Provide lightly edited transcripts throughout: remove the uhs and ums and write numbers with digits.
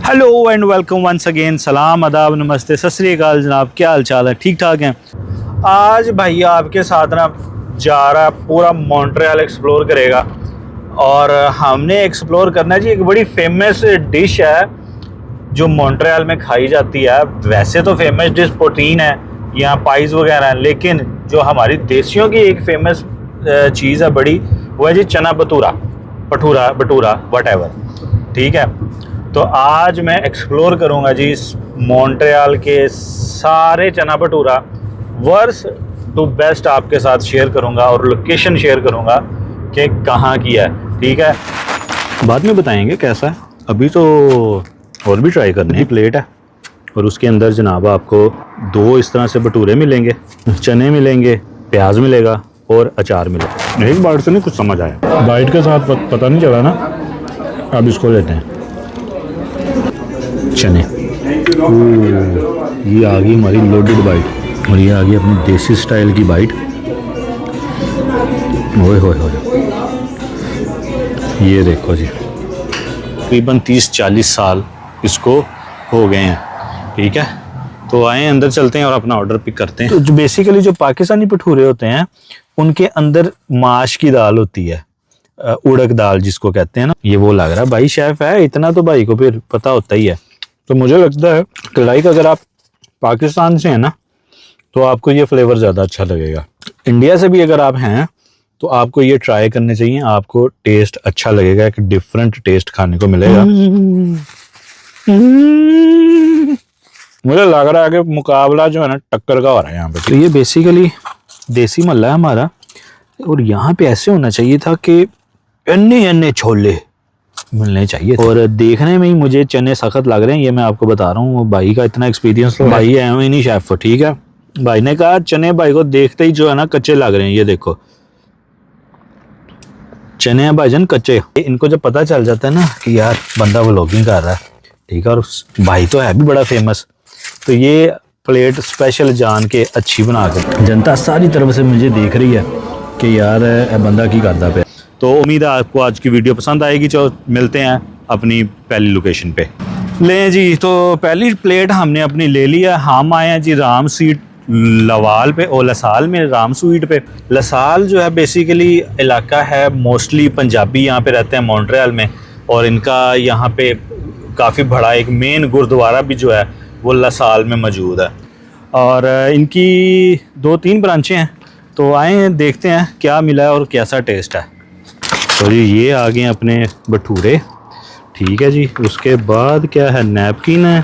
Hello and welcome once again. सलाम, आदाब, नमस्ते, सत श्री अकाल जनाब। क्या हाल चाल है? ठीक ठाक हैं। आज भैया आपके साथ ना जा रहा है, पूरा मॉन्ट्रियल एक्सप्लोर करेगा। और हमने एक्सप्लोर करना है जी, एक बड़ी फेमस डिश है जो मॉन्ट्रियल में खाई जाती है। वैसे तो फेमस डिश पोटीन है, यहाँ पाइज वगैरह है, लेकिन जो हमारी देसियों की एक फेमस चीज़ है बड़ी, वो है जी चना भटूरा, भटूरा वट। ठीक है, तो आज मैं एक्सप्लोर करूंगा जी मॉन्ट्रियल के सारे चना भटूरा, वर्स टू बेस्ट आपके साथ शेयर करूंगा और लोकेशन शेयर करूंगा कि कहाँ की है। ठीक है, बाद में बताएंगे कैसा है। अभी तो और भी ट्राई करने हैं। प्लेट है और उसके अंदर जनाब आपको दो इस तरह से भटूरे मिलेंगे, चने मिलेंगे, प्याज मिलेगा और अचार मिलेगा। एक बाइट से नहीं कुछ समझ आया, बाइट के साथ पता नहीं चला ना। अब इसको लेते हैं चने। ये आ गई हमारी लोडेड बाइट और ये आ गई अपनी देसी स्टाइल की बाइट। ओए होए होए, ये देखो जी, तकरीबन 30-40 साल इसको हो गए हैं। ठीक है, तो आए अंदर चलते हैं और अपना ऑर्डर पिक करते हैं। तो जो बेसिकली जो पाकिस्तानी भटूरे होते हैं उनके अंदर माश की दाल होती है, उड़द दाल जिसको कहते हैं ना। ये वो लग रहा है भाई शेफ है, इतना तो भाई को फिर पता होता ही है। तो मुझे लगता है कि लाइक अगर आप पाकिस्तान से हैं ना तो आपको ये फ्लेवर ज़्यादा अच्छा लगेगा। इंडिया से भी अगर आप हैं तो आपको ये ट्राई करने चाहिए, आपको टेस्ट अच्छा लगेगा, एक डिफरेंट टेस्ट खाने को मिलेगा। मुझे लग रहा है कि मुकाबला जो है ना टक्कर का हो रहा है यहाँ पे। तो ये बेसिकली देसी मल्ला है हमारा, और यहाँ पे ऐसे होना चाहिए था कि अन्य छोले मिलने चाहिए। और देखने में ही मुझे चने सख्त लग रहे हैं, ये मैं आपको बता रहा हूँ। भाई का इतना एक्सपीरियंस तो भाई है ही नहीं शेफ। ठीक है, भाई ने कहा चने भाई को देखते ही जो है ना कच्चे लग रहे हैं। ये देखो चने हैं भाईजान कच्चे। इनको जब पता चल जाता है ना कि यार बंदा व्लॉगिंग कर रहा है, ठीक है, और भाई तो है भी बड़ा फेमस, तो ये प्लेट स्पेशल जान के अच्छी बना के जनता सारी तरफ से मुझे देख रही है कि यार बंदा की करता पे। तो उम्मीद है आपको आज की वीडियो पसंद आएगी। जो मिलते हैं अपनी पहली लोकेशन पे। लें जी, तो पहली प्लेट हमने अपनी ले लिया। हम आए हैं जी राम स्वीट लवाल पे और लसाल में राम स्वीट पे। लसाल जो है बेसिकली इलाका है, मोस्टली पंजाबी यहाँ पे रहते हैं मॉन्ट्रियल में, और इनका यहाँ पे काफ़ी बड़ा एक मेन गुरुद्वारा भी जो है वो लसाल में मौजूद है। और इनकी 2-3 ब्रांचें हैं। तो आए देखते हैं क्या मिला है और कैसा टेस्ट है। तो जी ये आ गए अपने भटूरे। ठीक है जी, उसके बाद क्या है, नैपकिन है।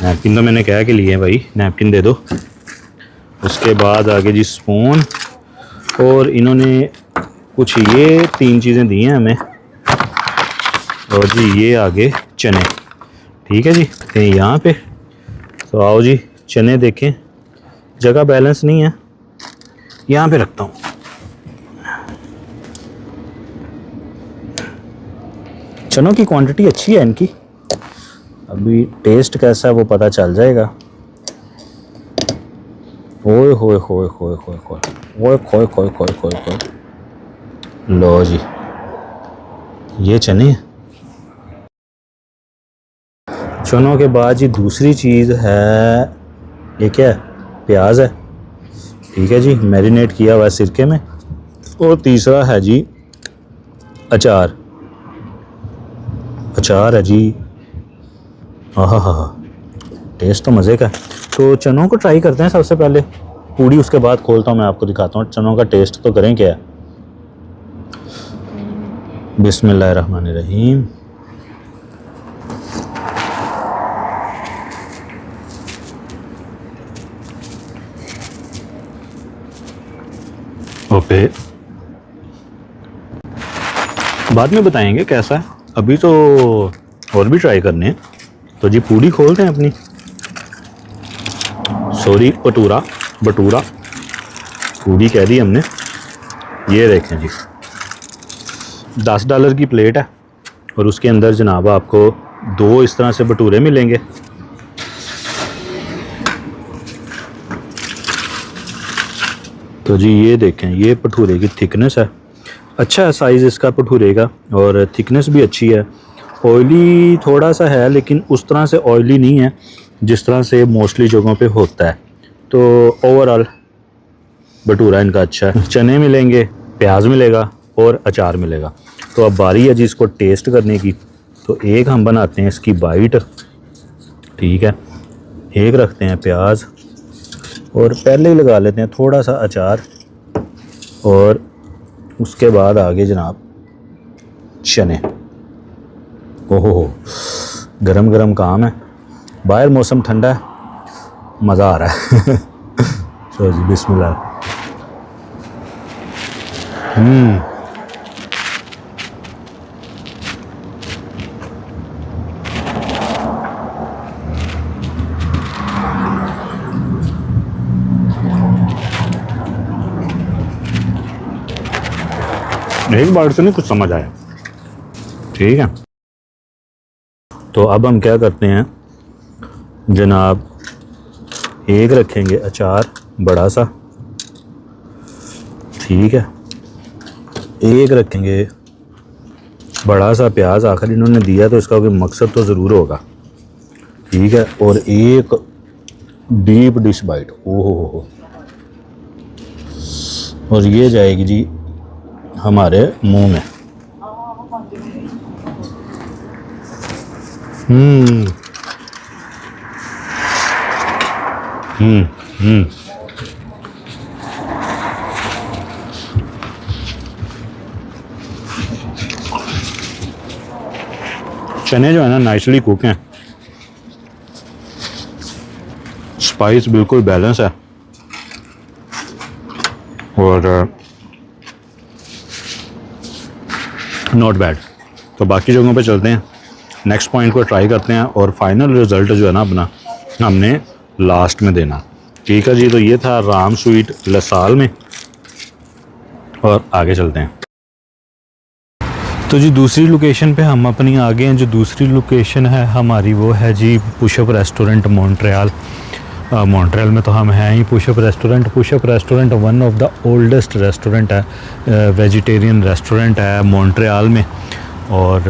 नैपकिन तो मैंने कह के लिए भाई, नैपकिन दे दो। उसके बाद आगे जी स्पून, और इन्होंने कुछ ये 3 चीज़ें दी हैं हमें। और जी ये आगे चने। ठीक है जी, कहीं यहाँ पे। तो आओ जी चने देखें, जगह बैलेंस नहीं है, यहाँ पे रखता हूँ। चनों की क्वांटिटी अच्छी है इनकी, अभी टेस्ट कैसा है वो पता चल जाएगा। ओए होए होए होए होए होए ओए खोए खोए खोए खोए खोए। लो जी ये चने। चनों के बाद जी दूसरी चीज़ है, ये क्या है, प्याज है। ठीक है जी, मैरिनेट किया हुआ है सिरके में। और तीसरा है जी अचार। अचार है जी, हाँ, टेस्ट तो मज़े का है। तो चनों को ट्राई करते हैं सबसे पहले, पूड़ी उसके बाद खोलता हूँ, मैं आपको दिखाता हूँ चनों का टेस्ट तो करें क्या है। बिस्मिल्लाहिर्रहमानिर्रहीम। ओके, बाद में बताएंगे कैसा है, अभी तो और भी ट्राई करने हैं। तो जी पूड़ी खोलते हैं अपनी, सॉरी भटूरा पूड़ी कह दी हमने। ये देखें जी, $10 की प्लेट है और उसके अंदर जनाब आपको 2 इस तरह से भटूरे मिलेंगे। तो जी ये देखें, ये भटूरे की थिकनेस है, अच्छा है साइज़ इसका भटूरे का, और थिकनेस भी अच्छी है। ऑयली थोड़ा सा है, लेकिन उस तरह से ऑयली नहीं है जिस तरह से मोस्टली जगहों पे होता है। तो ओवरऑल भटूरा इनका अच्छा है। चने मिलेंगे, प्याज मिलेगा और अचार मिलेगा। तो अब बारी है जी इसको टेस्ट करने की। तो एक हम बनाते हैं इसकी बाइट, ठीक है, एक रखते हैं प्याज और पहले ही लगा लेते हैं थोड़ा सा अचार, और उसके बाद आगे जनाब चने। ओहो हो, गरम गरम काम है, बाहर मौसम ठंडा है, मज़ा आ रहा है। चलो जी बिस्मिल्लाह। एक बार से नहीं कुछ समझ आया, ठीक है। तो अब हम क्या करते हैं जनाब, एक रखेंगे अचार बड़ा सा, ठीक है, एक रखेंगे बड़ा सा प्याज, आखिर इन्होंने दिया तो इसका कोई मकसद तो ज़रूर होगा, ठीक है, और एक डीप डिश बाइट। ओहो हो, और ये जाएगी जी हमारे मुंह में। चने जो है ना नाइसली कुक हैं, स्पाइस बिल्कुल बैलेंस है, और नॉट बैड। तो बाकी जगहों पे चलते हैं, नेक्स्ट पॉइंट को ट्राई करते हैं, और फाइनल रिज़ल्ट जो है ना अपना हमने लास्ट में देना, ठीक है जी। तो ये था राम स्वीट लसाल में, और आगे चलते हैं। तो जी दूसरी लोकेशन पे हम अपनी आगे हैं। जो दूसरी लोकेशन है हमारी वो है जी पुशअप रेस्टोरेंट मॉन्ट्रियल। मॉन्ट्रियल में तो हम हैं ही। Pushap restaurant one of the oldest restaurant है, वेजिटेरियन रेस्टोरेंट है मॉन्ट्रियल में, और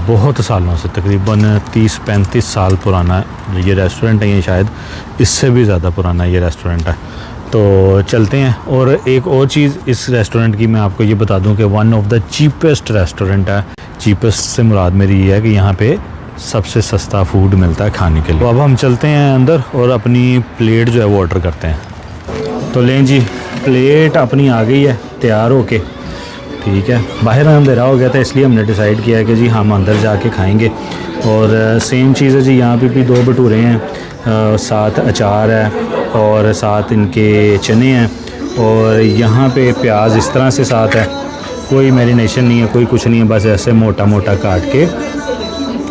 बहुत सालों से, तकरीबन 30-35 साल पुराना ये रेस्टोरेंट है। ये शायद इससे भी ज़्यादा पुराना ये रेस्टोरेंट है। तो चलते हैं। और एक और चीज़ इस रेस्टोरेंट की मैं आपको ये बता दूं कि one of the cheapest restaurant है। चीपेस्ट से मुराद मेरी ये है कि यहाँ पे सबसे सस्ता फूड मिलता है खाने के लिए। तो अब हम चलते हैं अंदर और अपनी प्लेट जो है वो ऑर्डर करते हैं। तो लें जी, प्लेट अपनी आ गई है तैयार होके, ठीक है। बाहर अंधेरा हो गया था इसलिए हमने डिसाइड किया है कि जी हम अंदर जाके खाएंगे। और सेम चीज़ है जी, यहाँ पे भी 2 भटूरे हैं, साथ अचार है और साथ इनके चने हैं, और यहाँ पे प्याज इस तरह से साथ है, कोई मैरिनेशन नहीं है, कोई कुछ नहीं है, बस ऐसे मोटा मोटा काट के,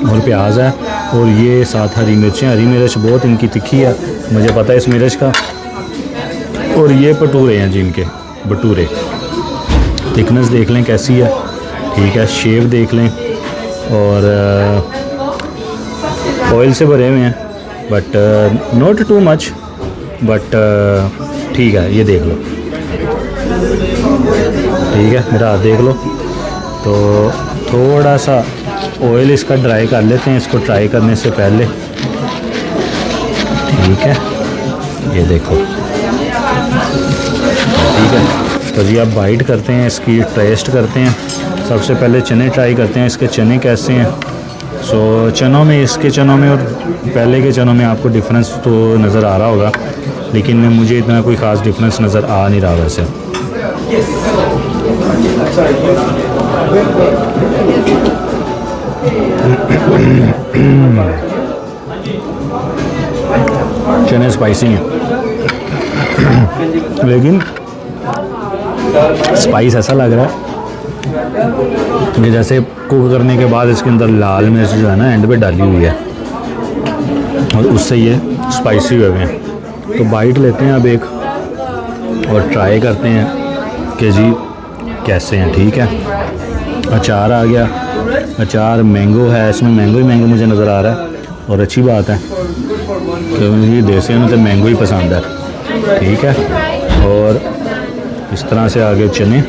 और प्याज है, और ये साथ हरी मिर्चें। हरी मिर्च बहुत इनकी तिखी है, मुझे पता है इस मिर्च का। और ये भटूरे हैं जी, इनके भटूरे, थिकनेस देख लें कैसी है, ठीक है, शेप देख लें, और ऑयल से भरे हुए हैं, but not too much, but ठीक है। ये देख लो, ठीक है, मेरा हाथ देख लो। तो थोड़ा सा ऑयल इसका ड्राई कर लेते हैं, इसको ट्राई करने से पहले, ठीक है। ये देखो, ठीक है। तो जी अब बाइट करते हैं, इसकी टेस्ट करते हैं। सबसे पहले चने ट्राई करते हैं, इसके चने कैसे हैं। सो चनों में, इसके चनों में और पहले के चनों में आपको डिफरेंस तो नज़र आ रहा होगा, लेकिन में मुझे इतना कोई ख़ास डिफरेंस नज़र आ नहीं रहा वैसे। चने स्पाइसी हैं, लेकिन स्पाइस ऐसा लग रहा है कि जैसे कुक करने के बाद इसके अंदर लाल मिर्च जो है ना एंड पे डाली हुई है, और उससे ये स्पाइसी हो गए हैं। तो बाइट लेते हैं अब एक, और ट्राई करते हैं कि जी कैसे हैं, ठीक है। अचार आ गया, अचार मैंगो है, इसमें मैंगो ही मैंगो मुझे नज़र आ रहा है, और अच्छी बात है कि मुझे देसी में तो मैंगो ही पसंद है, ठीक है। और इस तरह से आगे चने,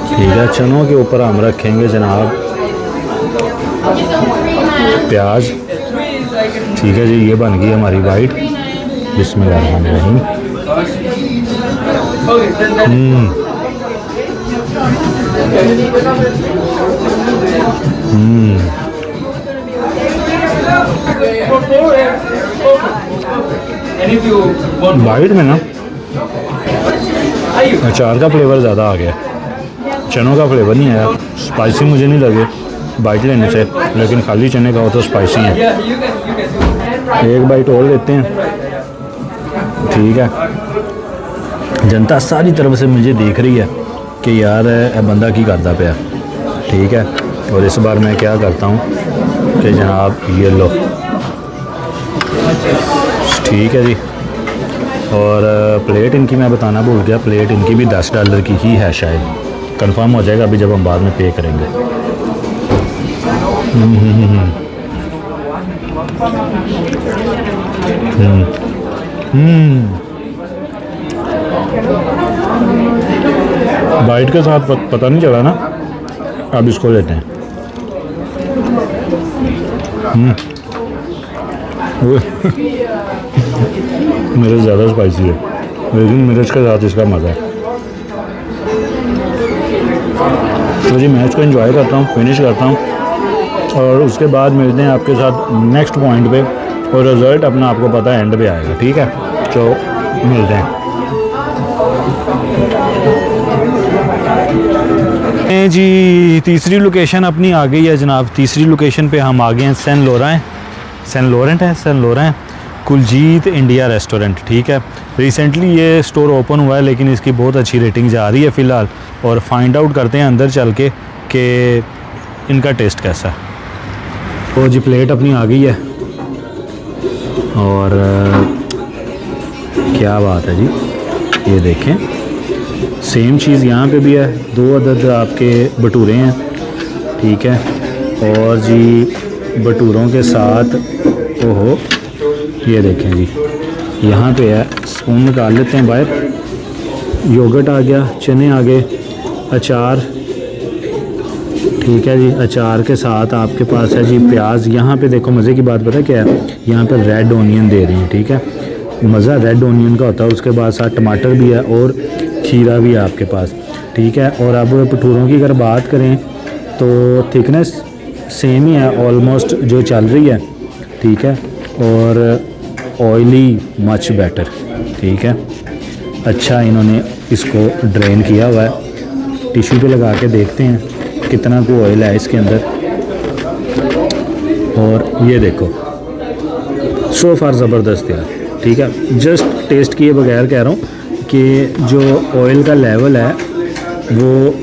ठीक है। चनों के ऊपर हम रखेंगे जनाब प्याज, ठीक है जी। ये बन गई हमारी वाइट। बिस्मिल्लाहिर्रहमानिर्रहीम। वाइट में ना अचार का फ्लेवर ज़्यादा आ गया, चनों का फ्लेवर नहीं आया। स्पाइसी मुझे नहीं लगे बाइट लेने से, लेकिन खाली चने का हो तो स्पाइसी है। एक बाइट और लेते हैं, ठीक है। जनता सारी तरफ से मुझे देख रही है कि यार बंदा की करता पाया, ठीक है। और इस बार मैं क्या करता हूँ कि जनाब ये लो, ठीक है जी। और प्लेट इनकी मैं बताना भूल गया, प्लेट इनकी भी $10 की ही है शायद। कंफर्म हो जाएगा अभी जब हम बाद में पे करेंगे। बाइट के साथ पता नहीं चला ना। अब इसको लेते हैं। मिर्च ज़्यादा स्पाइसी है, लेकिन मिर्च के साथ इसका मज़ा है। तो जी मैं इसको एंजॉय करता हूँ, फिनिश करता हूँ, और उसके बाद मिलते हैं आपके साथ नेक्स्ट पॉइंट पे, और रिज़ल्ट अपना आपको पता है एंड पे आएगा, ठीक है। तो मिलते हैं जी। तीसरी लोकेशन अपनी आ गई है जनाब। तीसरी लोकेशन पे हम आ गए हैं Saint Laurent Kuljit India restaurant, ठीक है। रिसेंटली ये स्टोर ओपन हुआ है, लेकिन इसकी बहुत अच्छी रेटिंग जा रही है फ़िलहाल। और फाइंड आउट करते हैं अंदर चल के कि इनका टेस्ट कैसा है। तो जी प्लेट अपनी आ गई है, और क्या बात है जी, ये देखें सेम चीज़ यहाँ पे भी है। 2 अदद आपके भटूरे हैं, ठीक है। और जी भटूरों के साथ ओहो, ये देखें जी यहाँ पे है। स्पून निकाल लेते हैं बाहर। योगर्ट आ गया, चने आ गए, अचार, ठीक है जी। अचार के साथ आपके पास है जी प्याज। यहाँ पे देखो मज़े की बात पता क्या है, यहाँ पे रेड ओनियन दे रही हैं, ठीक है। मज़ा रेड ओनियन का होता है। उसके बाद साथ टमाटर भी है और खीरा भी है आपके पास, ठीक है। और अब भटूरों की अगर बात करें तो थिकनेस सेम ही है ऑलमोस्ट जो चल रही है, ठीक है। और ऑयली मच बेटर, ठीक है। अच्छा इन्होंने इसको ड्रेन किया हुआ है। टिश्यू पे लगा के देखते हैं कितना को ऑयल है इसके अंदर। और ये देखो सो फार ज़बरदस्त यार, ठीक है। जस्ट टेस्ट किए बगैर कह रहा हूँ कि जो ऑयल का लेवल है वो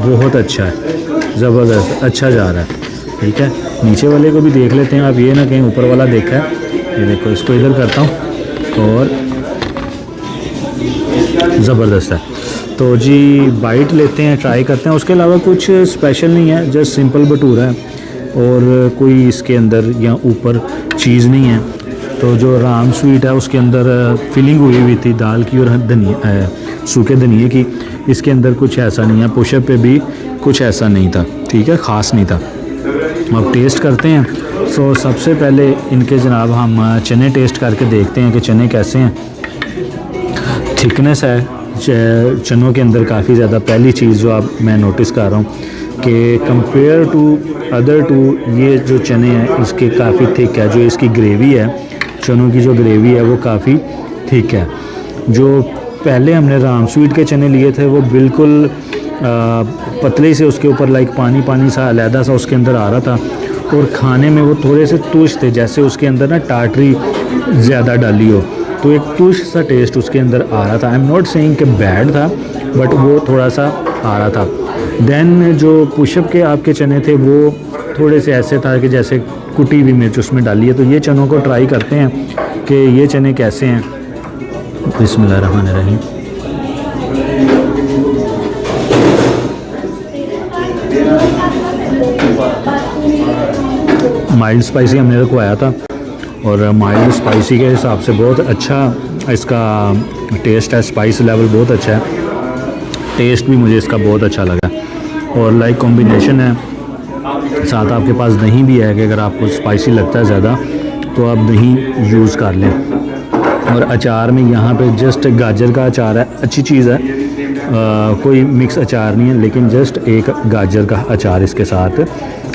बहुत अच्छा है, ज़बरदस्त अच्छा जा रहा है, ठीक है। नीचे वाले को भी देख लेते हैं, आप ये ना कहीं ऊपर वाला देखा है। ये देखो इसको इधर करता हूँ, और ज़बरदस्त है। तो जी बाइट लेते हैं, ट्राई करते हैं। उसके अलावा कुछ स्पेशल नहीं है, जस्ट सिंपल भटूरा है, और कोई इसके अंदर या ऊपर चीज़ नहीं है। तो जो राम स्वीट है उसके अंदर फिलिंग हुई थी दाल की और धनिया सूखे धनिए की। इसके अंदर कुछ ऐसा नहीं है। पुशअप पे भी कुछ ऐसा नहीं था, ठीक है, ख़ास नहीं था। अब टेस्ट करते हैं। सो सबसे पहले इनके जनाब हम चने टेस्ट करके देखते हैं कि चने कैसे हैं। थिकनेस है चनों के अंदर काफ़ी ज़्यादा। पहली चीज़ जो आप मैं नोटिस कर रहा हूँ कि कंपेयर टू अदर टू ये जो चने हैं इसके काफ़ी थिक है। जो इसकी ग्रेवी है, चनों की जो ग्रेवी है वो काफ़ी थिक है। जो पहले हमने राम स्वीट के चने लिए थे वो बिल्कुल पतले से उसके ऊपर लाइक पानी पानी सा अलहदा सा उसके अंदर आ रहा था, और खाने में वो थोड़े से तुष थे, जैसे उसके अंदर ना टाटरी ज़्यादा डाली हो, तो एक तुष सा टेस्ट उसके अंदर आ रहा था। आई एम नॉट सेइंग कि बैड था, बट वो थोड़ा सा आ रहा था। देन जो पुशअप के आपके चने थे वो थोड़े से ऐसे था कि जैसे कुटी हुई मिर्च उसमें डाली है। तो ये चनों को ट्राई करते हैं कि ये चने कैसे हैं। बिस्मिल्लाहिर्रहमानिर्रहीम। माइल्ड स्पाइसी हमने रखवाया था, और माइल्ड स्पाइसी के हिसाब से बहुत अच्छा इसका टेस्ट है। स्पाइस लेवल बहुत अच्छा है, टेस्ट भी मुझे इसका बहुत अच्छा लगा। और लाइक कॉम्बिनेशन है साथ आपके पास दही भी है कि अगर आपको स्पाइसी लगता है ज़्यादा तो आप दही यूज़ कर लें। और अचार में यहाँ पे जस्ट गाजर का अचार है, अच्छी चीज़ है। कोई मिक्स अचार नहीं है, लेकिन जस्ट एक गाजर का अचार इसके साथ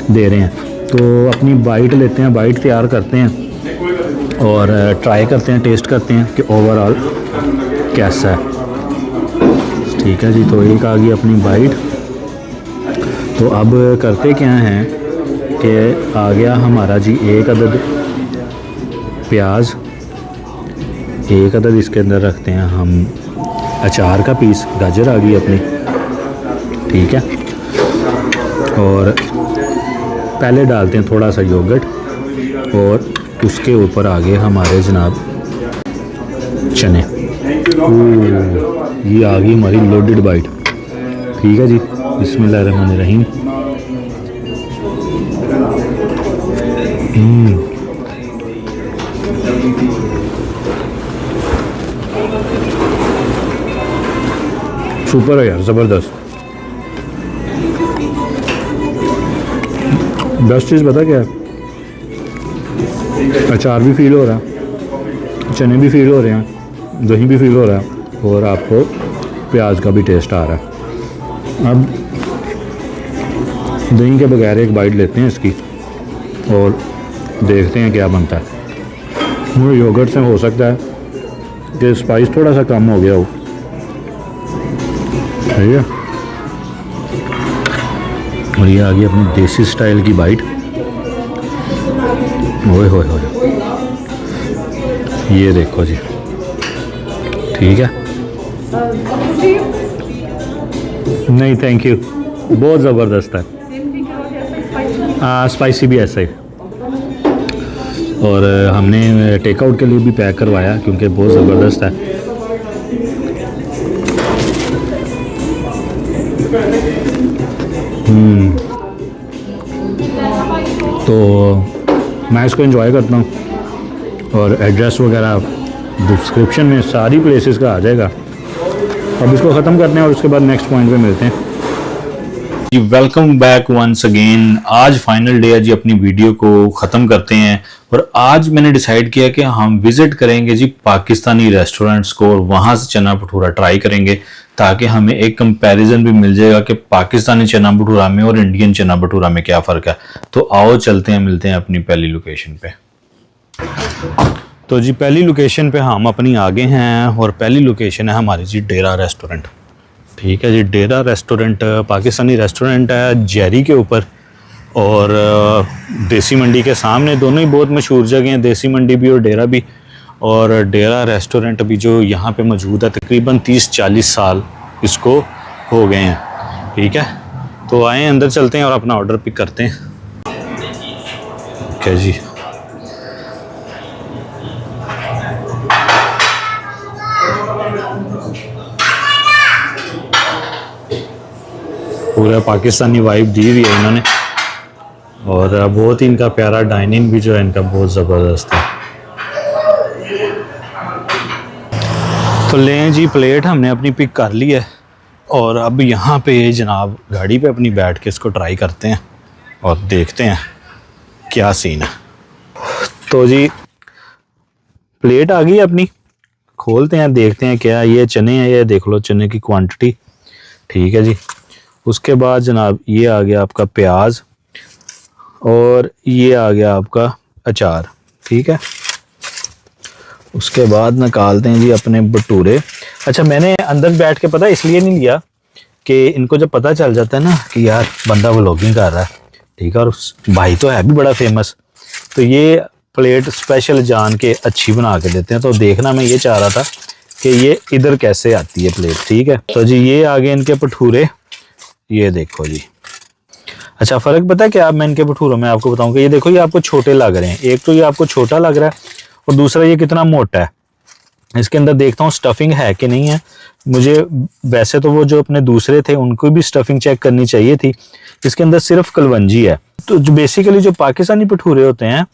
दे रहे हैं। तो अपनी बाइट लेते हैं, बाइट तैयार करते हैं और ट्राई करते हैं, टेस्ट करते हैं कि ओवरऑल कैसा है। ठीक है जी, तो एक आ गई अपनी बाइट। तो अब करते क्या हैं कि आ गया हमारा जी एक अदद प्याज, एक अदद इसके अंदर रखते हैं हम अचार का पीस, गाजर आ गई अपनी। ठीक है, और पहले डालते हैं थोड़ा सा योगर्ट और उसके ऊपर आ गए हमारे जनाब चने। ये आ गई हमारी लोडेड बाइट। ठीक है जी, बिस्मिल्लाहिर्रहमानिर्रहीम। सुपर है यार, ज़बरदस्त। बेस्ट चीज़ पता क्या है, अचार भी फील हो रहा है, चने भी फील हो रहे हैं, दही भी फील हो रहा है और आपको प्याज का भी टेस्ट आ रहा है। अब दही के बगैर एक बाइट लेते हैं इसकी और देखते हैं क्या बनता है। मुझे योगर्ट से हो सकता है कि स्पाइस थोड़ा सा कम हो गया हो। ठीक है, और ये आ गई अपनी देसी स्टाइल की बाइट। ओए होए होए, ये देखो जी। ठीक है, नहीं थैंक यू, बहुत ज़बरदस्त है। स्पाइसी भी ऐसा ही। और हमने टेक आउट के लिए भी पैक करवाया क्योंकि बहुत ज़बरदस्त है। तो मैं इसको एंजॉय करता हूँ और एड्रेस वगैरह डिस्क्रिप्शन में सारी प्लेसेस का आ जाएगा। अब इसको ख़त्म करते हैं और उसके बाद नेक्स्ट पॉइंट पे मिलते हैं जी। Welcome back once again. आज फाइनल डे है जी, अपनी वीडियो को ख़त्म करते हैं। और आज मैंने डिसाइड किया कि हम विज़िट करेंगे जी पाकिस्तानी रेस्टोरेंट्स को और वहाँ से चना भटूरा ट्राई करेंगे, ताकि हमें एक कंपैरिजन भी मिल जाएगा कि पाकिस्तानी चना भटूरा में और इंडियन चना भटूरा में क्या फ़र्क है। तो आओ चलते हैं, मिलते हैं अपनी पहली लोकेशन पे। तो जी पहली लोकेशन पे हम अपनी आगे हैं और पहली लोकेशन है हमारी जी डेरा रेस्टोरेंट। ठीक है जी, डेरा रेस्टोरेंट पाकिस्तानी रेस्टोरेंट है जेरी के ऊपर और देसी मंडी के सामने। दोनों ही बहुत मशहूर जगह हैं, देसी मंडी भी और डेरा भी। और डेरा रेस्टोरेंट भी जो यहाँ पे मौजूद है तकरीबन 30-40 साल इसको हो गए हैं। ठीक है, तो आए अंदर चलते हैं और अपना ऑर्डर पिक करते हैं। ओके जी, पूरा पाकिस्तानी वाइब दी हुई है इन्होंने और बहुत ही इनका प्यारा डाइनिंग भी जो है इनका बहुत ज़बरदस्त है। तो लें जी, प्लेट हमने अपनी पिक कर ली है और अब यहाँ पे जनाब गाड़ी पे अपनी बैठ के इसको ट्राई करते हैं और देखते हैं क्या सीन है। तो जी प्लेट आ गई अपनी, खोलते हैं देखते हैं क्या। ये चने हैं, ये देख लो चने की क्वांटिटी। ठीक है जी, उसके बाद जनाब ये आ गया आपका प्याज और ये आ गया आपका अचार। ठीक है, उसके बाद निकालते हैं जी अपने भटूरे। अच्छा, मैंने अंदर बैठ के पता इसलिए नहीं लिया कि इनको जब पता चल जाता है ना कि यार बंदा व्लॉगिंग कर रहा है, ठीक है, और भाई तो है भी बड़ा फेमस, तो ये प्लेट स्पेशल जान के अच्छी बना के देते हैं। तो देखना मैं ये चाह रहा था कि ये इधर कैसे आती है प्लेट। ठीक है, तो जी ये आगे इनके भटूरे, ये देखो जी। अच्छा, फ़र्क पता है क्या मैं इनके भटूरों में आपको बताऊं कि ये देखो, ये आपको छोटे लग रहे हैं। एक तो ये आपको छोटा लग रहा है और दूसरा ये कितना मोटा है। इसके अंदर देखता हूँ स्टफिंग है कि नहीं है। मुझे वैसे तो वो जो अपने दूसरे थे उनको भी स्टफिंग चेक करनी चाहिए थी, इसके अंदर सिर्फ कलवंजी है। तो जो बेसिकली जो पाकिस्तानी भटूरे होते हैं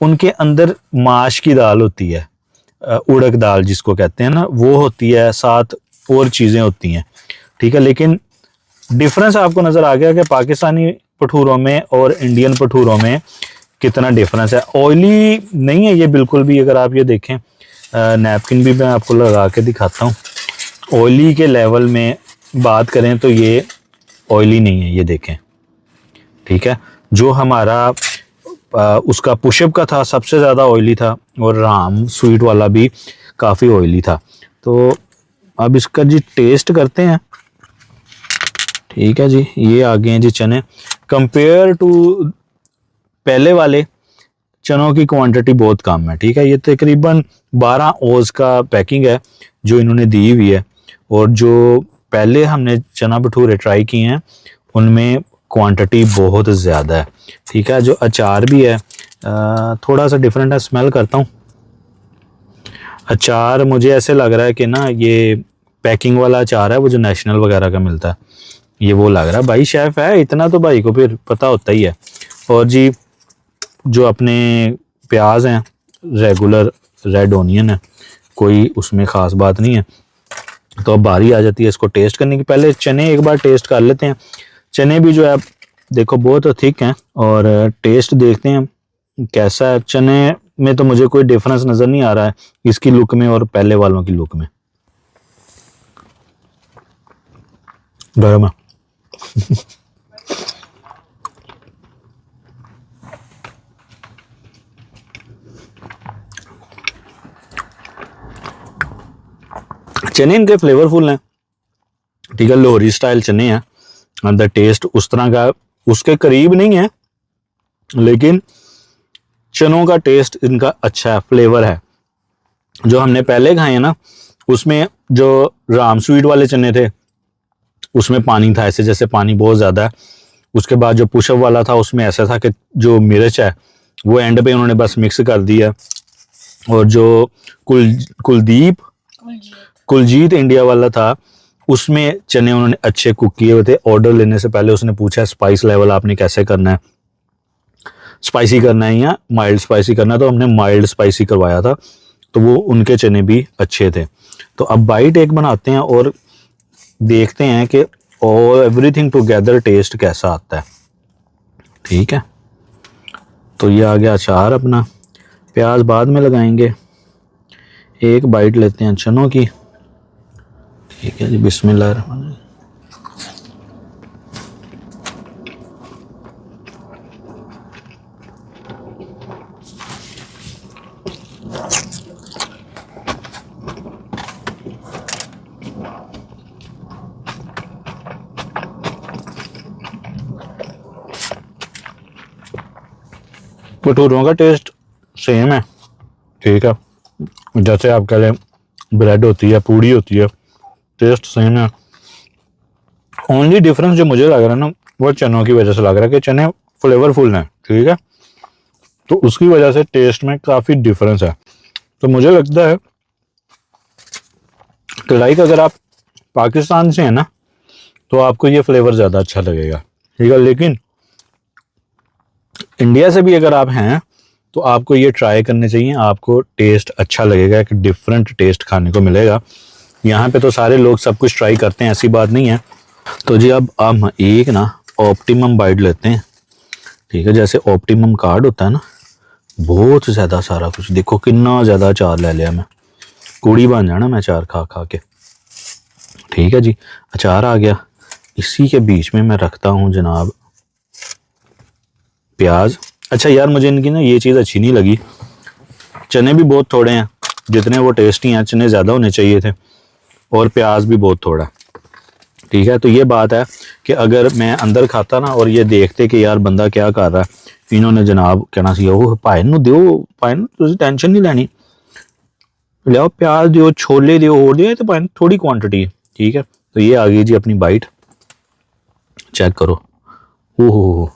उनके अंदर माश की दाल होती है, उड़द दाल जिसको कहते हैं ना, वो होती है, साथ और चीज़ें होती हैं। ठीक है, लेकिन डिफरेंस आपको नज़र आ गया कि पाकिस्तानी भटूरों में और इंडियन भटूरों में कितना डिफरेंस है। ऑयली नहीं है ये बिल्कुल भी, अगर आप ये देखें, नैपकिन भी मैं आपको लगा के दिखाता हूँ। ऑयली के लेवल में बात करें तो ये ऑयली नहीं है, ये देखें, ठीक है। जो हमारा उसका पुशअप का था सबसे ज़्यादा ऑयली था, और राम स्वीट वाला भी काफ़ी ऑयली था। तो अब इसका जी टेस्ट करते हैं। ठीक है जी, ये आ गए हैं जी चने। कंपेयर टू पहले वाले चनों की क्वांटिटी बहुत कम है, ठीक है। ये तकरीबन 12 ओज का पैकिंग है जो इन्होंने दी हुई है, और जो पहले हमने चना भटूरे ट्राई किए हैं उनमें क्वांटिटी बहुत ज़्यादा है, ठीक है। जो अचार भी है थोड़ा सा डिफरेंट है, स्मेल करता हूँ। अचार मुझे ऐसे लग रहा है कि ना ये पैकिंग वाला अचार है, वो जो नेशनल वगैरह का मिलता है, ये वो लग रहा है। भाई शेफ़ है, इतना तो भाई को फिर पता होता ही है। और जी जो अपने प्याज हैं रेगुलर रेड ओनियन है, कोई उसमें ख़ास बात नहीं है। तो अब बारी आ जाती है इसको टेस्ट करने की। पहले चने एक बार टेस्ट कर लेते हैं। चने भी जो है देखो बहुत थिक हैं, और टेस्ट देखते हैं कैसा है। चने में तो मुझे कोई डिफरेंस नज़र नहीं आ रहा है इसकी लुक में और पहले वालों की लुक में। गरम है। चने इनके फ्लेवरफुल हैं, ठीक है। लोहरी स्टाइल चने हैं, अंदर टेस्ट उस तरह का उसके करीब नहीं है, लेकिन चनों का टेस्ट इनका अच्छा है, फ्लेवर है। जो हमने पहले खाए हैं ना, उसमें जो राम स्वीट वाले चने थे उसमें पानी था, ऐसे जैसे पानी बहुत ज़्यादा है। उसके बाद जो पुशअप वाला था उसमें ऐसा था कि जो मिर्च है वो एंड पे उन्होंने बस मिक्स कर दिया। और जो कुलजीत इंडिया वाला था उसमें चने उन्होंने अच्छे कुक किए हुए थे। ऑर्डर लेने से पहले उसने पूछा स्पाइस लेवल आपने कैसे करना है, स्पाइसी करना है या माइल्ड स्पाइसी करना है, तो हमने माइल्ड स्पाइसी करवाया था। तो वो उनके चने भी अच्छे थे। तो अब बाइट एक बनाते हैं और देखते हैं कि और एवरीथिंग टुगेदर टेस्ट कैसा आता है, ठीक है। तो ये आ गया अचार अपना, प्याज बाद में लगाएंगे। एक बाइट लेते हैं चनों की, ठीक है जी। बिस्मिल्लाह। भटूरों का टेस्ट सेम है, ठीक है। जैसे आपके लिए ब्रेड होती है, पूड़ी होती है, टेस्ट सेम है। ओनली डिफरेंस जो मुझे लग रहा है ना वो चनों की वजह से लग रहा है कि चने फ्लेवरफुल हैं, ठीक है। तो उसकी वजह से टेस्ट में काफ़ी डिफरेंस है। तो मुझे लगता है कि लाइक अगर आप पाकिस्तान से हैं ना तो आपको ये फ्लेवर ज़्यादा अच्छा लगेगा, ठीक है। लेकिन इंडिया से भी अगर आप हैं तो आपको ये ट्राई करने चाहिए, आपको टेस्ट अच्छा लगेगा, एक डिफरेंट टेस्ट खाने को मिलेगा। यहाँ पे तो सारे लोग सब कुछ ट्राई करते हैं, ऐसी बात नहीं है। तो जी अब हम एक ना ऑप्टिमम बाइट लेते हैं, ठीक है। जैसे ऑप्टिमम कार्ड होता है ना, बहुत ज़्यादा सारा कुछ, देखो कितना ज़्यादा अचार ले लिया मैं, कूड़ी बन जाना मैं अचार खा खा के, ठीक है जी। अचार आ गया, इसी के बीच में मैं रखता हूँ जनाब प्याज। अच्छा यार मुझे इनकी ना ये चीज़ अच्छी नहीं लगी, चने भी बहुत थोड़े हैं, जितने वो टेस्टी हैं चने ज़्यादा होने चाहिए थे, और प्याज भी बहुत थोड़ा, ठीक है। तो ये बात है कि अगर मैं अंदर खाता ना और ये देखते कि यार बंदा क्या कर रहा है, इन्होंने जनाब कहना सी ਉਹ ਭਾਈ ਨੂੰ ਦਿਓ, ਭਾਈ ਨੂੰ ਤੁਸੀਂ ਟੈਨਸ਼ਨ नहीं ਲੈਣੀ, लियाओ प्याज दियो, छोले दियो, और दियो, तो भाई थोड़ी क्वांटिटी है, ठीक है। तो ये आ गई जी अपनी बाइट, चेक करो। ओहो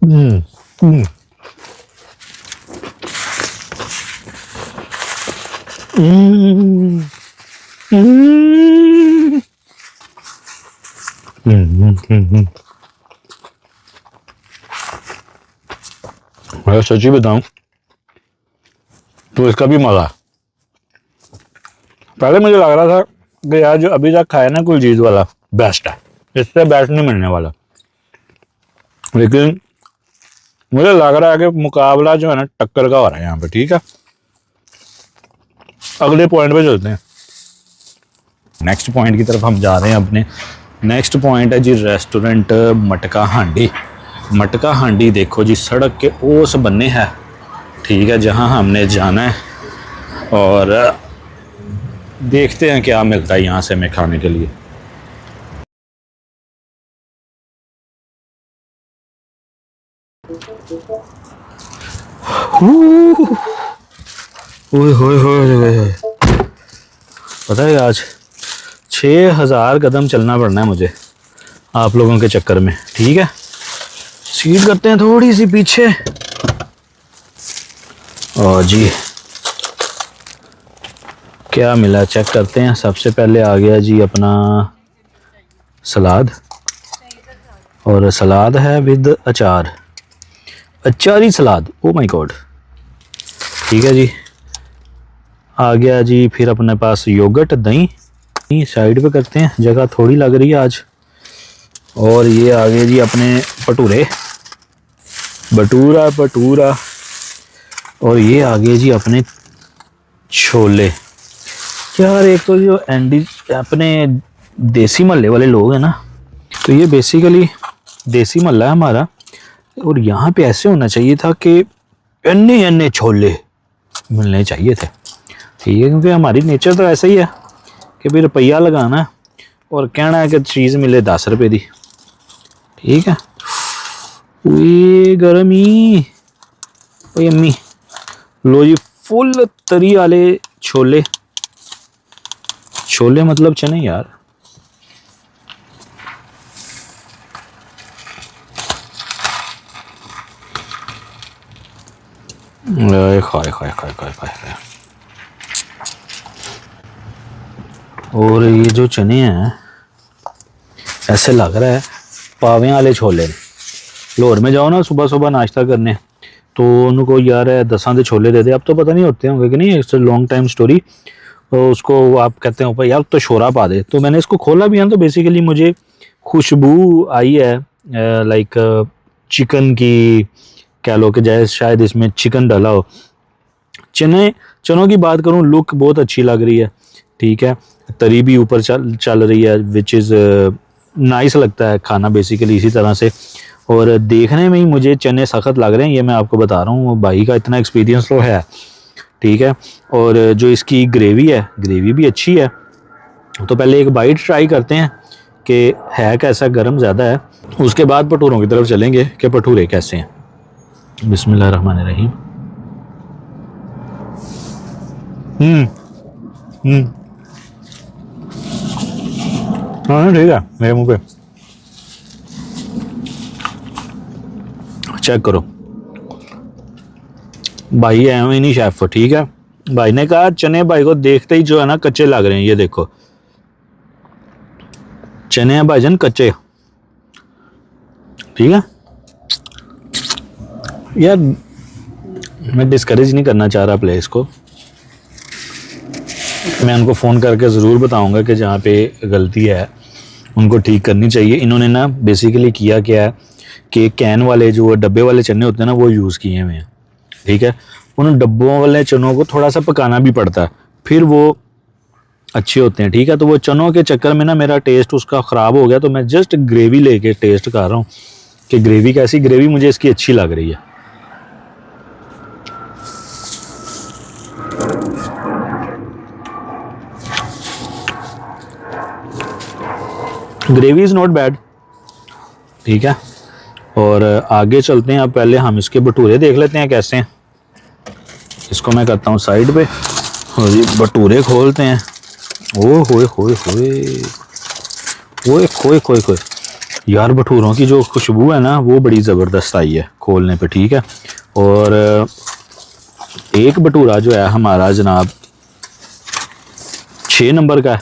हम्म हम्म हम्म मैं सच्ची बताऊं तो इसका भी मजा है। पहले मुझे लग रहा था कि यार जो अभी तक खाया ना कुलजीत वाला बेस्ट है, इससे बेस्ट नहीं मिलने वाला। लेकिन मुझे लग रहा है कि मुकाबला जो है ना टक्कर का हो रहा है यहाँ पे। ठीक है, अगले पॉइंट पे चलते हैं। नेक्स्ट पॉइंट की तरफ हम जा रहे हैं अपने। नेक्स्ट पॉइंट है जी रेस्टोरेंट मटका हांडी। मटका हांडी देखो जी सड़क के उस बन्ने है, ठीक है, जहाँ हमने जाना है। और देखते हैं क्या मिलता है यहाँ से हमें खाने के लिए। ओए होए होए, पता है आज 6000 कदम चलना पड़ना है मुझे आप लोगों के चक्कर में। ठीक है, सीट करते हैं थोड़ी सी पीछे। और जी क्या मिला चेक करते हैं। सबसे पहले आ गया जी अपना सलाद, और सलाद है विद अचार, अचारी सलाद। Oh my God. ठीक है जी, आ गया जी फिर अपने पास योगर्ट, दही साइड पे करते हैं, जगह थोड़ी लग रही है आज। और ये आ गए जी अपने भटूरे, भटूरा भटूरा। और ये आ गए जी अपने छोले। यार एक तो जो एंडी अपने देसी महल्ले वाले लोग हैं ना, तो ये बेसिकली देसी महल्ला है हमारा, और यहाँ पे ऐसे होना चाहिए था कि अन्य अन्य छोले मिलने चाहिए थे। ठीक है, क्योंकि हमारी नेचर तो ऐसा ही है कि भाई रुपया लगाना है और कहना है कि चीज़ मिले 10 रुपए दी। ठीक है, ओए गर्मी, ओए अम्मी लो जी फुल तरी वाले छोले। छोले मतलब चने यार। खाए खाए खाए खाए खाए। और ये जो चने हैं ऐसे लग रहा है पावे वाले छोले। लाहौर में जाओ ना सुबह सुबह नाश्ता करने, तो उनको यार 10 के छोले दे दे। अब तो पता नहीं होते होंगे कि नहीं, इट्स लॉन्ग टाइम स्टोरी। तो उसको आप कहते हैं ऊपर यार तो शोरा पा दे। तो मैंने इसको खोला भी है, तो बेसिकली मुझे खुशबू आई है लाइक चिकन की, कह लो कि जैसे शायद इसमें चिकन डाला हो। चनों की बात करूं, लुक बहुत अच्छी लग रही है। ठीक है, तरी भी ऊपर चल रही है, विच इज़ नाइस लगता है खाना बेसिकली इसी तरह से। और देखने में ही मुझे चने सख्त लग रहे हैं, ये मैं आपको बता रहा हूँ, भाई का इतना एक्सपीरियंस तो है। ठीक है, और जो इसकी ग्रेवी है, ग्रेवी भी अच्छी है। तो पहले एक बाइट ट्राई करते हैं कि है कैसा, गर्म ज़्यादा है। उसके बाद भटूरों की तरफ चलेंगे कि भटूरे कैसे हैं। बिस्मिल्लाहिर्रहमानिर्रहीम। हाँ ठीक है, मेरे मुंह पे चेक करो। भाई है ही नहीं शेफ। ठीक है, भाई ने कहा चने भाई को देखते ही जो है ना कच्चे लग रहे हैं। ये देखो चने हैं भाईजान कच्चे। ठीक है यार, मैं डिस्करेज नहीं करना चाह रहा प्लेस को, मैं उनको फ़ोन करके ज़रूर बताऊंगा कि जहाँ पे गलती है उनको ठीक करनी चाहिए। इन्होंने ना बेसिकली किया क्या है कि कैन वाले जो डब्बे वाले चने होते हैं ना, वो यूज़ किए हुए हैं। ठीक है, उन डब्बों वाले चनों को थोड़ा सा पकाना भी पड़ता है, फिर वो अच्छे होते हैं। ठीक है, तो वो चनों के चक्कर में ना मेरा टेस्ट उसका ख़राब हो गया। तो मैं जस्ट ग्रेवी लेके टेस्ट कर रहा हूँ कि ग्रेवी कैसी। ग्रेवी मुझे इसकी अच्छी लग रही है। Gravy is not bad. ठीक है, और आगे चलते हैं। अब पहले हम इसके भटूरे देख लेते हैं कैसे हैं। इसको मैं करता हूँ साइड पे, और ये भटूरे खोलते हैं। ओ होए होए होए ओए खोए खोए खोए यार, भटूरों की जो खुशबू है ना वो बड़ी ज़बरदस्त आई है खोलने पे। ठीक है, और एक भटूरा जो है हमारा जनाब 6 नंबर का है,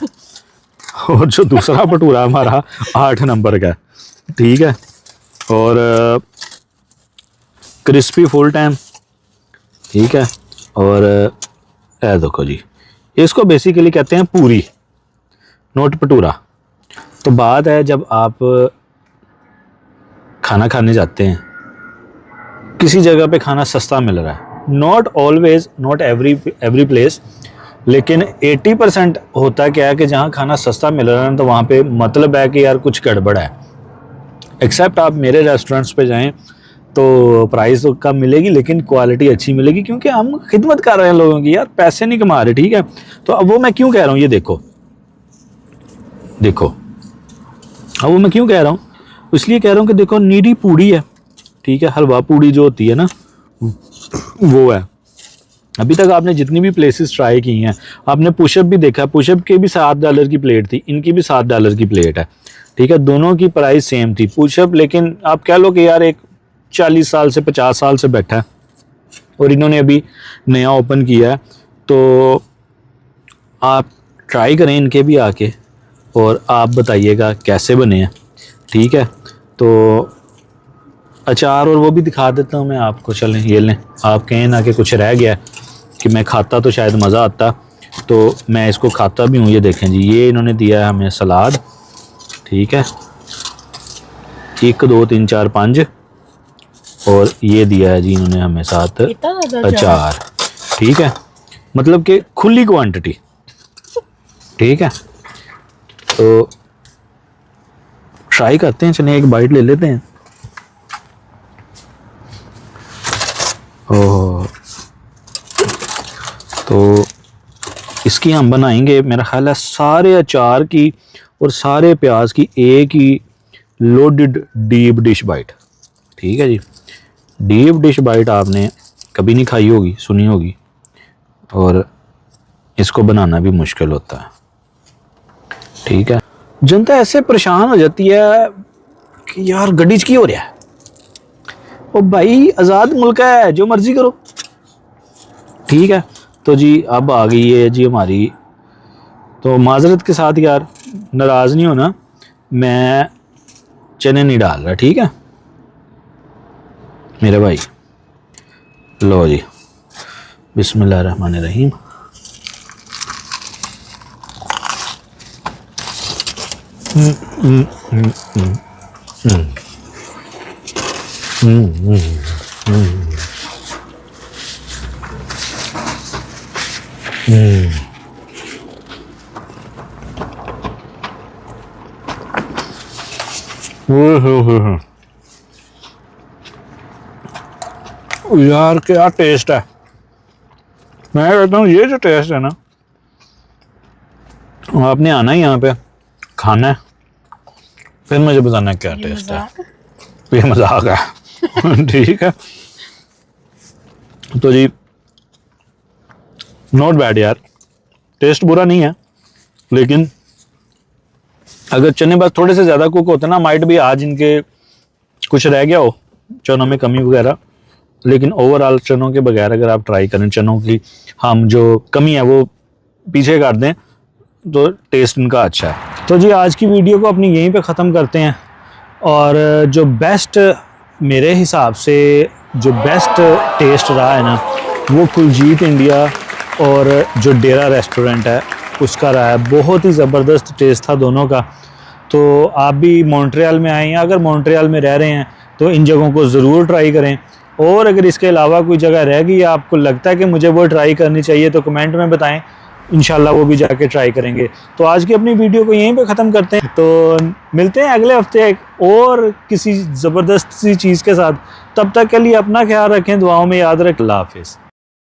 और जो दूसरा भटूरा हमारा 8 नंबर का है। ठीक है, और क्रिस्पी फुल टाइम। ठीक है, और देखो जी, इसको बेसिकली कहते हैं पूरी। नोट भटूरा। तो बात है जब आप खाना खाने जाते हैं, किसी जगह पे खाना सस्ता मिल रहा है, not always, not every place, लेकिन 80% होता क्या है कि जहाँ खाना सस्ता मिल रहा है तो वहाँ पे मतलब है कि यार कुछ गड़बड़ है। एक्सेप्ट आप मेरे रेस्टोरेंट्स पे जाएं तो प्राइस तो कम मिलेगी लेकिन क्वालिटी अच्छी मिलेगी, क्योंकि हम खिदमत कर रहे हैं लोगों की, यार पैसे नहीं कमा रहे, ठीक है। तो अब वो मैं क्यों कह रहा हूँ, ये देखो देखो, अब वो मैं क्यों कह रहा हूँ, इसलिए कह रहा हूँ कि देखो नीडी पूड़ी है, ठीक है, हलवा पूड़ी जो होती है ना वो है। अभी तक आपने जितनी भी प्लेसेस ट्राई की हैं, आपने पुशअप भी देखा, पुशअप के भी $7 की प्लेट थी, इनकी भी $7 की प्लेट है, ठीक है, दोनों की प्राइस सेम थी। पुशअप लेकिन आप कह लो कि यार एक 40 साल से 50 साल से बैठा है और इन्होंने अभी नया ओपन किया है, तो आप ट्राई करें इनके भी आके और आप बताइएगा कैसे बने हैं, ठीक है। तो अचार और वो भी दिखा देता हूँ मैं आपको, चलें ये लें, आप कहें ना कि कुछ रह गया कि मैं खाता तो शायद मज़ा आता, तो मैं इसको खाता भी हूँ। ये देखें जी, ये इन्होंने दिया है हमें सलाद, ठीक है, 1 2 3 4 5, और ये दिया है जी इन्होंने हमें साथ अचार, ठीक है, मतलब कि खुली क्वांटिटी, ठीक है। तो ट्राई करते हैं, चलें एक बाइट ले लेते हैं। ओह, तो इसकी हम बनाएंगे मेरा ख्याल है सारे अचार की और सारे प्याज की एक ही लोडेड डीप डिश बाइट, ठीक है जी। डीप डिश बाइट आपने कभी नहीं खाई होगी, सुनी होगी, और इसको बनाना भी मुश्किल होता है, ठीक है। जनता ऐसे परेशान हो जाती है कि यार गड्डी की हो रहा है, ओ भाई आज़ाद मुल्क है, जो मर्जी करो, ठीक है। तो जी अब आ गई है जी हमारी, तो माजरत के साथ यार नाराज़ नहीं होना, मैं चने नहीं डाल रहा, ठीक है मेरे भाई। लो जी, बिस्मिल्लाहिर्रहमानिर्रहीम। यार क्या टेस्ट है, मैं कहता हूँ ये जो टेस्ट है ना, आपने आना ही यहाँ पे खाना है, फिर मुझे बताना है क्या टेस्ट है। ये मजाक है ठीक है। तो जी नॉट बैड यार, टेस्ट बुरा नहीं है, लेकिन अगर चने बस थोड़े से ज़्यादा कुक होते ना, माइट भी आज इनके कुछ रह गया हो, चनों में कमी वगैरह, लेकिन ओवरऑल चनों के बगैर अगर आप ट्राई करें, चनों की हम जो कमी है वो पीछे कर दें, तो टेस्ट इनका अच्छा है। तो जी आज की वीडियो को अपनी यहीं पे ख़त्म करते हैं, और जो बेस्ट मेरे हिसाब से जो बेस्ट टेस्ट रहा है ना, वो कुलजीत इंडिया और जो डेरा रेस्टोरेंट है उसका रहा है। बहुत ही ज़बरदस्त टेस्ट था दोनों का। तो आप भी मॉन्ट्रियल में आए हैं, अगर मॉन्ट्रियल में रह रहे हैं तो इन जगहों को ज़रूर ट्राई करें, और अगर इसके अलावा कोई जगह रह गई आपको लगता है कि मुझे वो ट्राई करनी चाहिए तो कमेंट में बताएं, इंशाल्लाह वो भी जाके ट्राई करेंगे। तो आज की अपनी वीडियो को यहीं पे ख़त्म करते हैं, तो मिलते हैं अगले हफ्ते एक और किसी ज़बरदस्त सी चीज़ के साथ। तब तक के लिए अपना ख्याल रखें, दुआओं में याद रखें। अल्लाह हाफिज़।